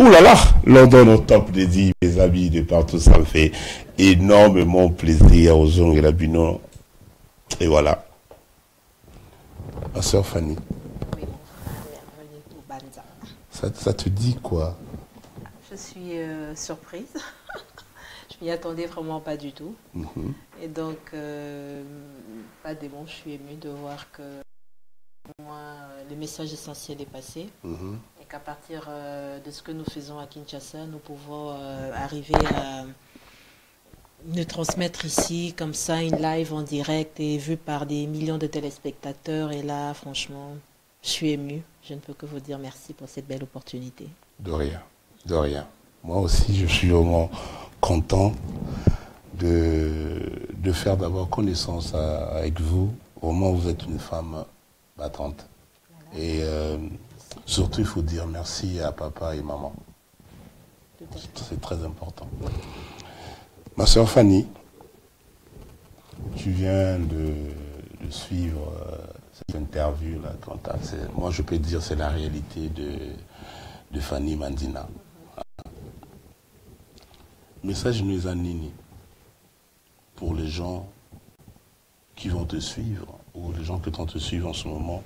Ouh là là, London au top des 10, mes amis de partout, ça me fait énormément plaisir aux gens et la Bino. Et voilà. Ma soeur Fanny. Oui, bienvenue au Banza. Ça te dit quoi? Je suis surprise. Je m'y attendais vraiment pas du tout. Et donc, pas des bons, je suis émue de voir que moi, le message essentiel est passé. Et qu'à partir de ce que nous faisons à Kinshasa, nous pouvons arriver à nous transmettre ici, comme ça, une live en direct et vue par des millions de téléspectateurs. Et là, franchement, je suis émue. Je ne peux que vous dire merci pour cette belle opportunité. De rien, de rien. Moi aussi, je suis vraiment content de faire d'abord connaissance avec vous. Au moins, vous êtes une femme battante. Et surtout, il faut dire merci à papa et maman. C'est très important. Ma soeur Fanny, tu viens de suivre cette interview-là. Moi, je peux dire que c'est la réalité de Fanny Mandina. Message nous a nini pour les gens qui vont te suivre ou les gens qui vont te suivre en ce moment.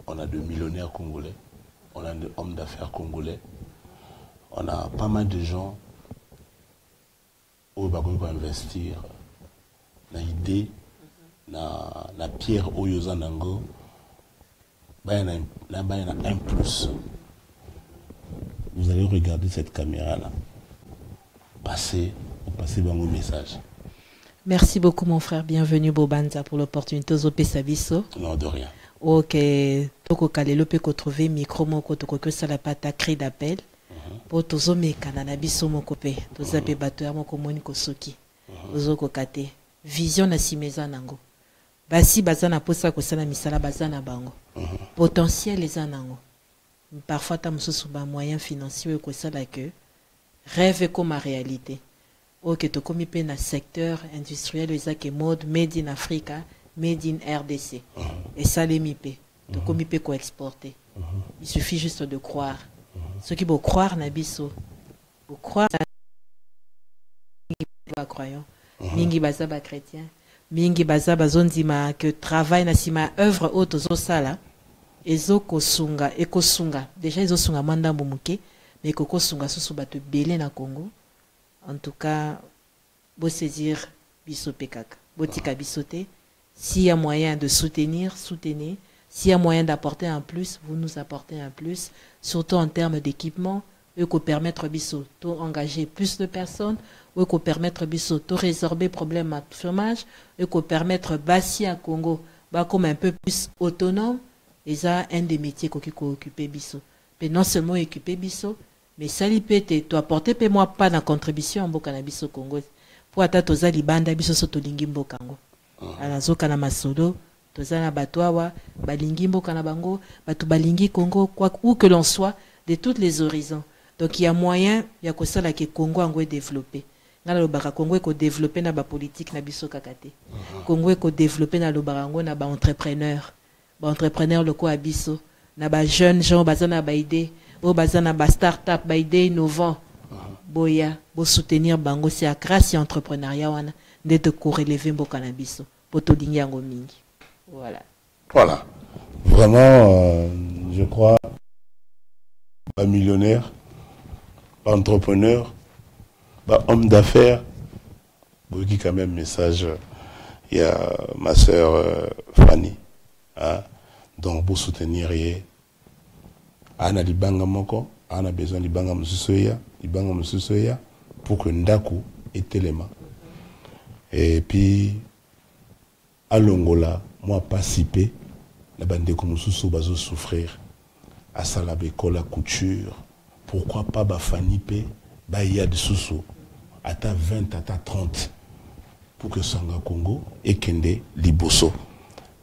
On a de millionnaires congolais, on a des hommes d'affaires congolais, on a pas mal de gens où ils vont investir dans l'idée, dans la pierre au Yozanango, il y a un plus. Vous allez regarder cette caméra-là, passer dans vos messages. Merci beaucoup mon frère, bienvenue Bobanza pour l'opportunité de Sabiso. Non, de rien. Ok, toko kalelo pe ko trouver micro moko toko que ça la pata cri d'appel. Pour tozo me kanana biso moko pe, toza pe bato ya moko moni ko soki. Tozo ko kate. Vision na simeza nango. Basi bazana posa ko sana misala bazana bango. Potentiel les anango. Parfois ta mususu ba moyen financier ko sala que rêve comme ma réalité. Ok, to komi pe na secteur industriel ezake mode made in Africa. Made in RDC. Et ça, les MIP. Donc, comme MIP qu'on exporter. Il suffit juste de croire. Ceux qui vont croire, Nabiso. Pour croire, croyant. Mingi bazaba chrétien. Mingi bazaba zondima que travail na sima œuvre haute aux sala. Ezo kosunga, ekosunga. Déjà, ezo sunga manda mumuke. Mais koko sunga susu batu belé na Congo. En tout cas, beau saisir biso pekaka. Botika bisote. S'il y a moyen de soutenir, soutenez. S'il y a moyen d'apporter un plus, vous nous apportez un plus. Surtout en termes d'équipement. Eux qu'on permettre biso de engager plus de personnes. Eux qu'on permettre biso de résorber problème à chômage. Eux qu'on permettre Bassi à Congo, comme un peu plus autonome. Et ça, un des métiers qu'on occupe biso. pe non seulement occuper biso mais sali pete to apporter pe moi pas na contribution mboka na biso Congo pour ata toza libanda biso so tolingi mboka ngo ala zoka na masolo toza na batwawa balingi mboka na bango batu balingi Congo quoi où que l'on soit de tous les horizons. Donc il y a moyen ya ko sala ke Congo angwe développer ngala lo baka Congo ko développer na ba politique na biso kakate Congo ko développer na lo barango na ba entrepreneur le ko abiso na ba jeunes gens bazana ba idée o bazana ba start-up ba idée innovant boya bo soutenir bango c'est à grâce à entrepreneuriat wana de ko relever mboka na biso poto lingi yango mingi voilà vraiment je crois pas millionnaire pas entrepreneur pas homme d'affaires qui quand même message il y a ma sœur Fanny hein? Donc pour soutenir ana libanga moko ana besoin libanga mususoya pour que ndaku etelema et puis à Longola moi participer la bande comme mususo bazo souffrir à salabe kola couture pourquoi pas ba Fanny pe ba ya de susu ata 20 ata 30 pour que Sanga Congo et Kende Liboso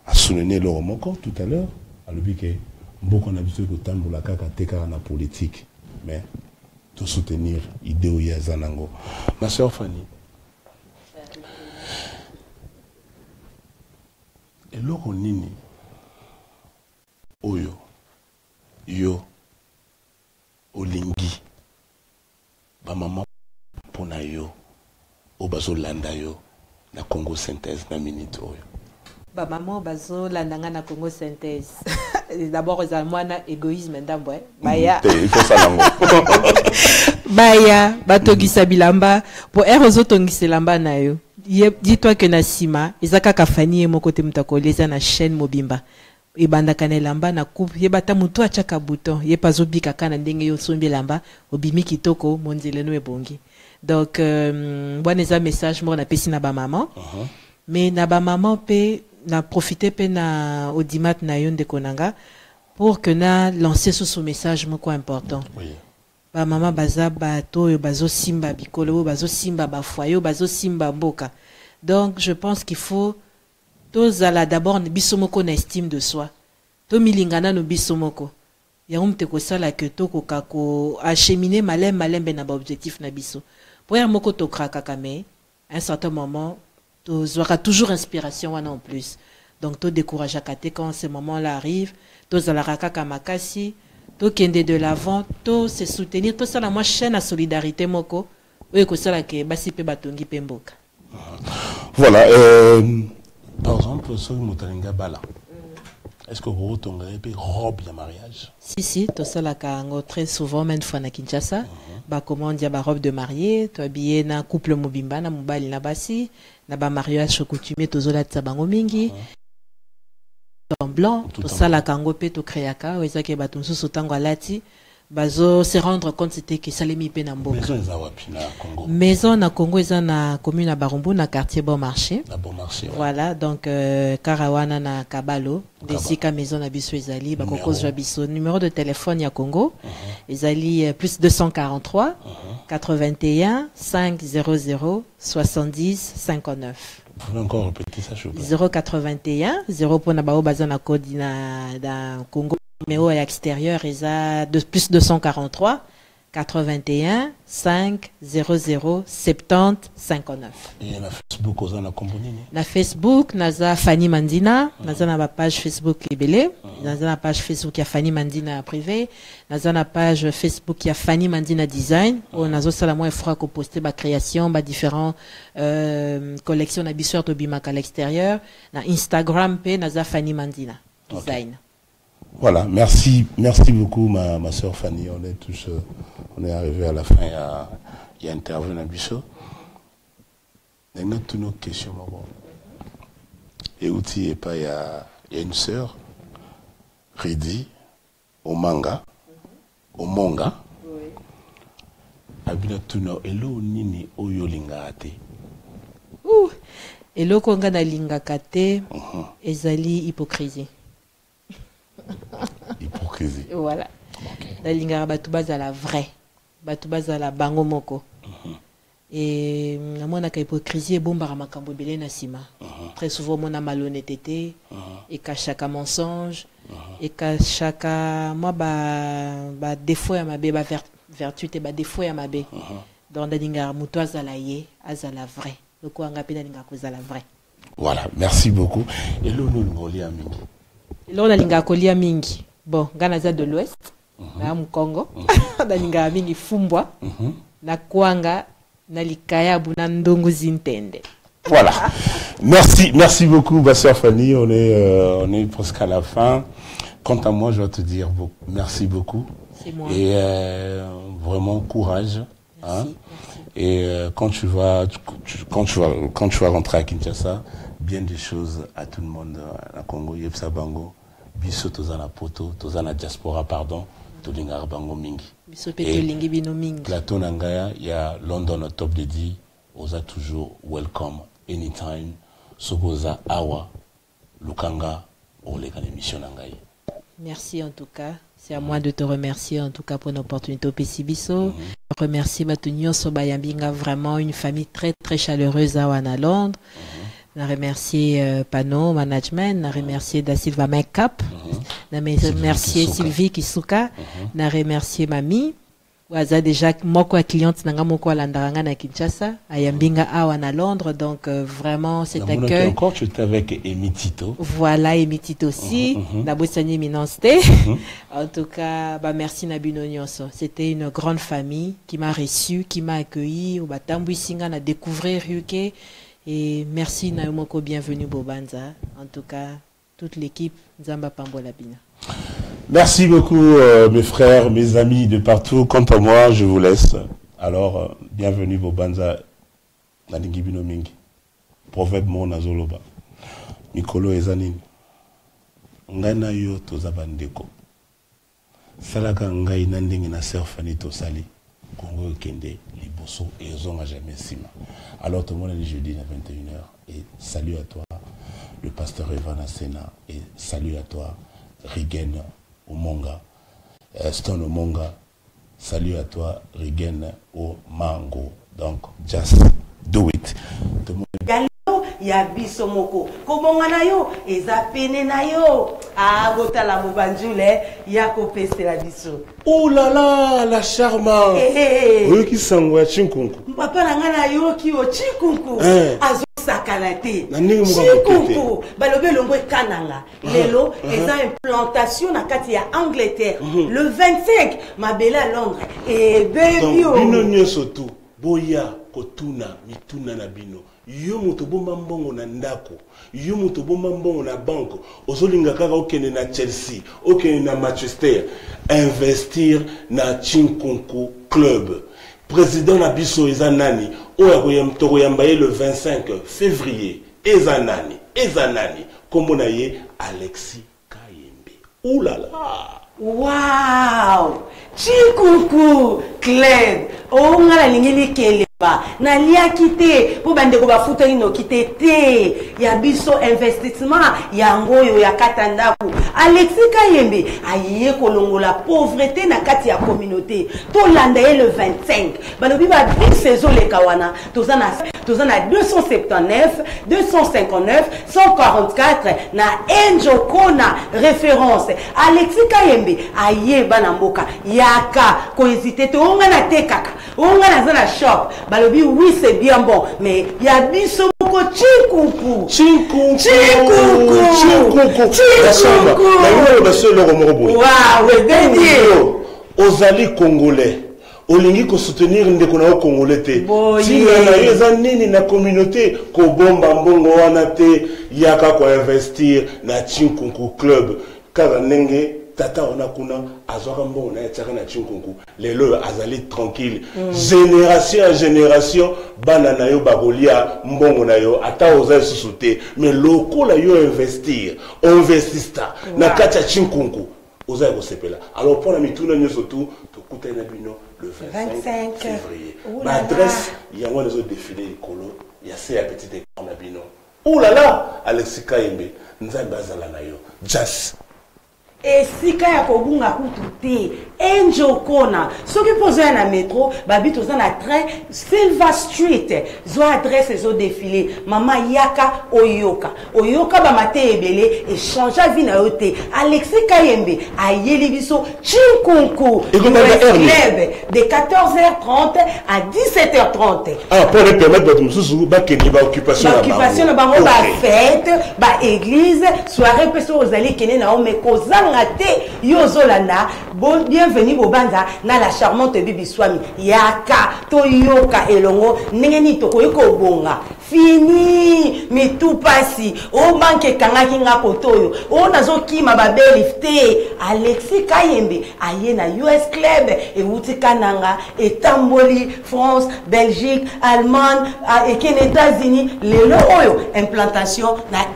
a souligné le moko tout à l'heure à l'objet beaucoup on a besoin de temps pour la kaka teka na politique mais de soutenir idée ya zanango ma sœur Fanny et loko nini oyo yo olingi ba maman pona yo obazo landa yo na Congo synthèse na minute oyo ba maman bazo landanga na Congo synthèse d'abord za mwana égoïsme ndambwe baya il faut ça lango baya batogisa bilamba po erozo tongisa lamba na yo dis-toi que na sima ezaka ka Fanny mo côté mutakoleza na chaîne mobimba ebanda kanelamba na coupe yebata mutu achaka bouton yepazo bika kana ndenge yo sombi lamba obimi kitoko monzele no ebongi donc boneza message mo na pesi na ba maman mais na ba maman pe na profiter pe na audimat na yo ndeko nanga pour que na lancer ce message moko important ba maman baza bato yo bazo simba bikolo bazo simba ba foyo bazo simba mboka donc je pense qu'il faut tozala d'abord bisomoko na estime de soi to milingana no bisomoko ya umte ko sala que to ko kako acheminer malembe na ba objectif na biso pour moko to kraka kame à un certain moment tu auras toujours inspiration en plus donc to décourage à kate quand ce moment là arrive to zala kaka makasi to kende de l'avant to se soutenir to sala moi chaîne à solidarité moko oyo ko sala ke basi pe batongi pe mboka voilà par exemple ce motalinga bala est-ce que vous retomberez pe robe de mariage si to sala kango très souvent même fois na Kinshasa ba comment dire ba robe de mariée to habillé na couple mobimba na mobali na basi na ba mariage coutumier to zola tsabango mingi en blanc to sala kango pe to créaka weza ke bato nsusu tango alati bazo se rendre compte c'était que salemi pe na mboka maison na Congo eza na commune na Barumbu na quartier Bon Marché voilà donc Karawana na Kabalo desika maison na biso ezali ba kokozwa biso numéro de téléphone ya Congo ezali plus 243 81 500 70 59. Vous pouvez encore répéter ça, s'il vous plaît. 081 0 pour na bao bazana code na Congo numéro à l'extérieur est de plus 243 81 500 70 59. Et na Facebook oza na compagnie na Facebook naza Fanny Mandina naza na page Facebook ebele naza na page Facebook ya Fanny Mandina privé naza na page Facebook ya Fanny Mandina design on nazo sala moi fera ko poster ba création ba différents collections na biseur to bimaka à l'extérieur na Instagram pe naza Fanny Mandina design. Okay. Voilà, merci beaucoup ma sœur Fanny, on est arrivé à la fin, il y a intervenu dans le bichot. Il y a toutes nos questions. Et outil et pas il y a une sœur, Ridi, au manga, abina tuno elo nini oyo lingate. Elo konga na lingakate, ezali hypocrisie. Hypocrisie. Voilà. Okay. nalingaka bato bazala vrai bato bazala bango moko et namonaka hypocrisie ebombaka makambo ebele na nsima très souvent omona malhonnêteté ekashaka mensonge ekashaka mwa badefo ya mabe bavertu te badefo ya mabe donc nalingaka moto azala ye azala vrai loko anga mpe nalingaka kozala vrai. Voilà, merci beaucoup. Et là, nous avons mingi. Là, on a linga kolia mingi. Bon, Ganaza de l'Ouest, na Congo, na linga mingi fumbwa, na kwanga, na likaya buna ndongo zintende. Voilà. Merci beaucoup, ma soeur Fanny. On est presque à la fin. Quant à moi, je dois te dire merci beaucoup. C'est moi. Et vraiment courage. Hein? Merci. Et quand tu vas rentrer à Kinshasa, bien des choses à tout le monde à Congo, Yepsa Bango, biso tozana poto, tozana diaspora pardon, tolinga bango mingi. Biso pe tolingi bino mingi. Plateau Nangaya, il y a London au top de 10, oza toujours welcome anytime. Sogoza Awa, Lukanga, oleka l'émission Nangaye. Merci en tout cas. C'est à moi de te remercier en tout cas pour l'opportunité au Pessibiso. Remercier Matunio Sobayambinga, vraiment une famille très très chaleureuse à Wana Londres. Je remercier Pano Management, je remercier Da Silva Makeup, je remercier Sylvie Kisuka, je remercier Mami. Waza déjà moko a cliente nanga moko alandaranga na Kinshasa, ayambinga awa na Londres, donc vraiment cet accueil. Encore tu étais avec Emitito. Voilà, Emitito aussi, na Bossani Minansté. En tout cas, bah merci na bino nyonso. C'était une grande famille qui m'a reçu, qui m'a accueilli, ou batambu singa na découvrir UK et merci na moko bienvenue Bobanza. En tout cas, toute l'équipe Nzamba Pambola Bina. Merci beaucoup mes frères, mes amis de partout. Quant à moi, je vous laisse. Alors, bienvenue Bobanza Nadingibino Mingi. Proverbe mon azoloba. Mikolo ezanin. Ngana yo tozabandeko. Salaka ngai nandingi na serfani to sali. Congo kende liboso et ozonga jamais sima. Alors tout le monde est jeudi à 21h et salut à toi le pasteur Evan Asena et salut à toi Rigen Omonga, Stone Omonga, salut à toi Rigen Omango. Donc, just do it. Gallo, ya biso moko. Kobonga na yo, eza pene na yo. Ah, botala mobanjule, ya kopese la biso. Oh là là, la charmante. Oui, qui s'envoie Chinkunku. Papa na yo ki o Chinkunku. Azo sakanate. Chinkunku. Balobe longwe kananga. Lelo, eza implantation na kati ya Angleterre. Le 25, mabele à Londres. Et baby donc, bino nyoso tu, boya, kotuna, mituna na bino. Yo moto bomba mbongo na ndako, yo moto bomba mbongo na banko, ozolinga kaka okene na Chelsea, okene na Manchester, investir na Chinkunku Club. Président na biso ezanani, oya koyambaye le 25 février, ezanani, komona ye Alexis Kayembe. Ouh là là! Wow! Chinkunku Club! Oh, on a la ligne kele. Na lia kite po bande ko bafuta ino kite te ya biso investissement ya ngoyo ya katandaku Alexis Kayembe aye kolongola pauvreté na kati ya communauté to landa le 25 balobi ba big saison le kawana tozana 279 259 144 na Enjokona référence Alexis Kayembe aye bana mboka yaka ko hésiter to onga na tekaka onga na zana shop balobi oui c'est bien bon mais il y a biso moko Chinkunku waouh dédié ozali congolais olingi ko soutenir ndeko na congolais te tina na yeza nini na communauté ko bomba mbongo wana te yaka ko investir na Chinkunku Club kala nenge tata on a kuna azwaka mbongo na yaka na Chinkunku lelo azali tranquille génération à génération bana na yo bagolia mbongo na yo ata oza susute mais lokola yo investir investista na kati ya Chinkunku oza ko sepela alors pour la mituna nyoso tout to kutana bino le 25 février l'adresse yango les autres défilés écolo ya c'est la petite école na bino. Oh là là Alexis Kayembe nzambe azala na yo just esika ya kobunga kutu te enjokona soki pozoya na métro babi toza na train Silver Street zo adresse ezo défilé mama yaka oyoka bamate ebele échange vie na yo te Alexis Kayembe ayeli biso Chinkunku club de 14h30 à 17h30 pour les permettre votre mususu bakeni ba occupation na bango ba fête ba église soirée peso ozali kene na ome kozanga te yozolanda bienvenue bobanza na la charmante bibi swami yaka toyoka elongo ndenge tokoyiko bonga fini mitu pasi o banke kangaki nga kotoyo o nazokima babelifte Alexis Kayembe aye na US club euti kananga etamboli France Belgique Allemagne et États-Unis lelo oyo implantation na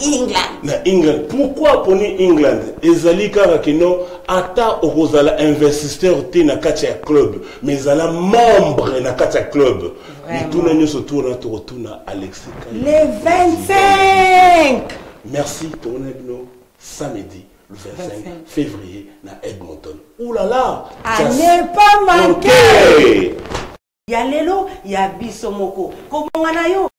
England pourquoi poni England ezali kaka kino ata okozala investisseur te na kati ya club mais ala membre na kati ya club mituna nyoso tourna tokotuna Alexis le 25 merci tournebno samedi le 25 février na Edmonton. Oulala, à ne pas manquer. Ya lelo ya biso moko ko bonga na yo